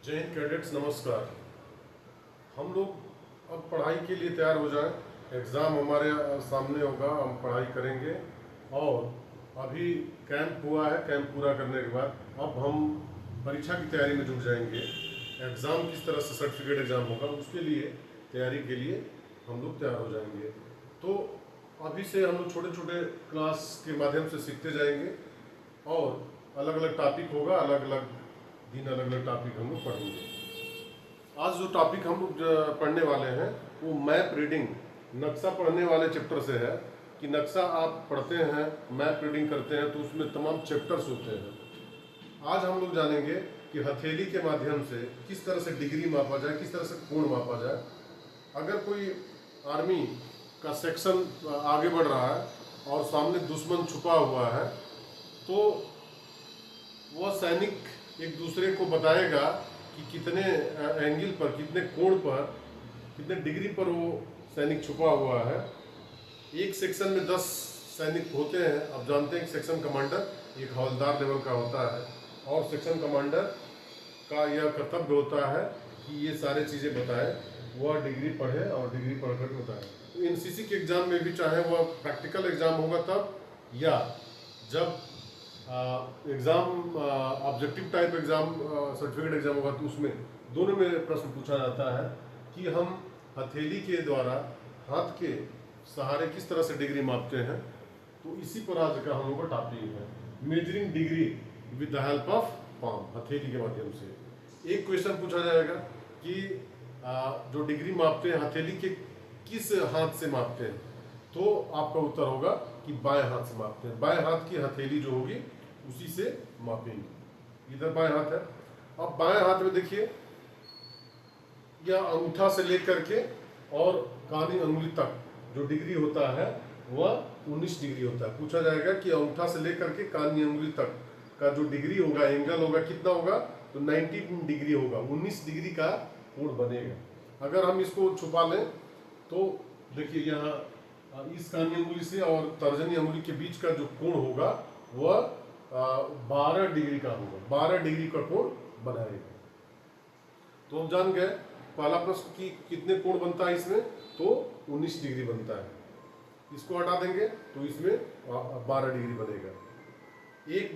जय हिंद कैडेट्स, नमस्कार। हम लोग अब पढ़ाई के लिए तैयार हो जाएं। एग्ज़ाम हमारे सामने होगा, हम पढ़ाई करेंगे। और अभी कैंप हुआ है, कैंप पूरा करने के बाद अब हम परीक्षा की तैयारी में जुट जाएंगे। एग्ज़ाम किस तरह से सर्टिफिकेट एग्ज़ाम होगा उसके लिए तैयारी के लिए हम लोग तैयार हो जाएंगे। तो अभी से हम लोग छोटे छोटे क्लास के माध्यम से सीखते जाएंगे और अलग अलग टॉपिक होगा, अलग अलग दिन अलग अलग टॉपिक हम लोग पढ़ेंगे। आज जो टॉपिक हम लोग पढ़ने वाले हैं वो मैप रीडिंग, नक्शा पढ़ने वाले चैप्टर से है। कि नक्शा आप पढ़ते हैं, मैप रीडिंग करते हैं तो उसमें तमाम चैप्टर्स होते हैं। आज हम लोग जानेंगे कि हथेली के माध्यम से किस तरह से डिग्री मापा जाए, किस तरह से कोण मापा जाए। अगर कोई आर्मी का सेक्शन आगे बढ़ रहा है और सामने दुश्मन छुपा हुआ है तो वह सैनिक एक दूसरे को बताएगा कि कितने एंगल पर, कितने कोण पर, कितने डिग्री पर वो सैनिक छुपा हुआ है। एक सेक्शन में 10 सैनिक होते हैं। अब जानते हैं कि सेक्शन कमांडर एक हवलदार लेवल का होता है और सेक्शन कमांडर का यह कर्तव्य होता है कि ये सारे चीज़ें बताए, वह डिग्री पढ़े और डिग्री पढ़ कर बताए। तो एनसीसी के एग्ज़ाम में भी चाहे वह प्रैक्टिकल एग्ज़ाम होगा तब या जब exam objective type exam certificate exam होगा तो उसमें दोनों में प्रश्न पूछा जाता है कि हम हथेली के द्वारा हाथ के सहारे किस तरह से डिग्री मापते हैं। तो इसी पर आज का हम लोग का टॉपिक है, measuring degree with the help of palm, हथेली के माध्यम से। एक क्वेश्चन पूछा जाएगा कि जो डिग्री मापते हैं हथेली के किस हाथ से मापते हैं, तो आपका उत्तर होगा कि बाएं हाथ से मापते हैं। बाएं हाथ की हथेली जो होगी उसी से मापेंगे। इधर बाएं हाथ है। अब बाएं हाथ में देखिए, यह अंगूठा से लेकर के और कानी अंगुली तक जो डिग्री होता है वह 19 डिग्री होता है। पूछा जाएगा कि अंगूठा से लेकर के कानी अंगुली तक का जो डिग्री होगा, एंगल होगा, कितना होगा, तो 19 डिग्री होगा, 19 डिग्री का कोण बनेगा। अगर हम इसको छुपा लें तो देखिए यहाँ इस कानी अंगुली से और तर्जनी अंगुली के बीच का जो कोण होगा वह 12 डिग्री का होगा, 12 डिग्री का कोण बनाएगा। तो हम जान गए पहला प्रश्न कि कितने कोण बनता है इसमें, तो 19 डिग्री बनता है। इसको हटा देंगे तो इसमें 12 डिग्री बनेगा। एक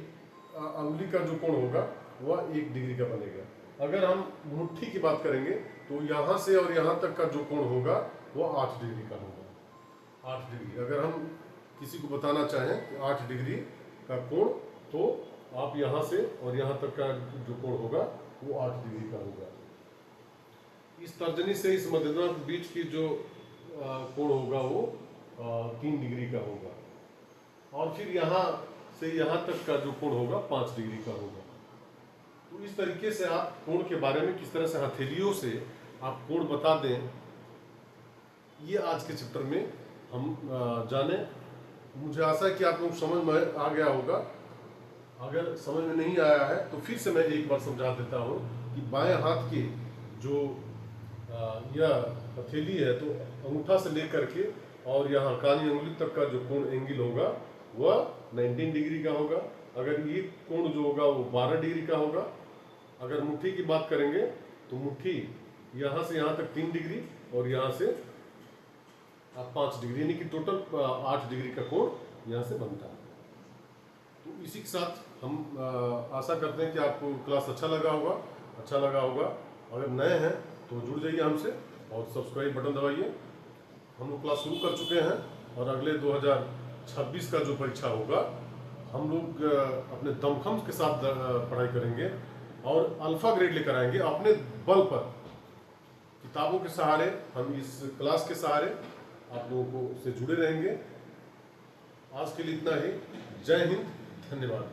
अंगुली का जो कोण होगा वह 1 डिग्री का बनेगा। अगर हम मुट्ठी की बात करेंगे तो यहाँ से और यहाँ तक का जो कोण होगा वह 8 डिग्री का होगा। 8 डिग्री। अगर हम किसी को बताना चाहें 8 डिग्री का कोण, तो आप यहाँ से और यहाँ तक का जो कोण होगा वो 8 डिग्री का होगा। इस तर्जनी से इस मध्यमा के बीच की जो कोण होगा वो 3 डिग्री का होगा। और फिर यहाँ से यहाँ तक का जो कोण होगा 5 डिग्री का होगा। तो इस तरीके से आप कोण के बारे में किस तरह से हथेलियों से आप कोण बता दें, ये आज के चैप्टर में हम जाने। मुझे आशा है कि आप लोग समझ में आ गया होगा। अगर समझ में नहीं आया है तो फिर से मैं एक बार समझा देता हूँ कि बाएं हाथ के जो यह हथेली है तो अंगूठा से लेकर के और यहाँ कानी अंगुली तक का जो कोण एंगल होगा वह 19 डिग्री का होगा। अगर ये कोण जो होगा वो 12 डिग्री का होगा। अगर मुट्ठी की बात करेंगे तो मुट्ठी यहाँ से यहाँ तक 3 डिग्री और यहाँ से 5 डिग्री, यानी कि टोटल 8 डिग्री का कोण यहाँ से बनता है। तो इसी के साथ हम आशा करते हैं कि आपको क्लास अच्छा लगा होगा। अगर नए हैं तो जुड़ जाइए हमसे और सब्सक्राइब बटन दबाइए। हम लोग क्लास शुरू कर चुके हैं और अगले 2026 का जो परीक्षा होगा हम लोग अपने दमखम के साथ पढ़ाई करेंगे और अल्फा ग्रेड लेकर आएंगे अपने बल पर। किताबों के सहारे, हम इस क्लास के सहारे आप लोगों को से जुड़े रहेंगे। आज के लिए इतना ही। जय हिंद, धन्यवाद।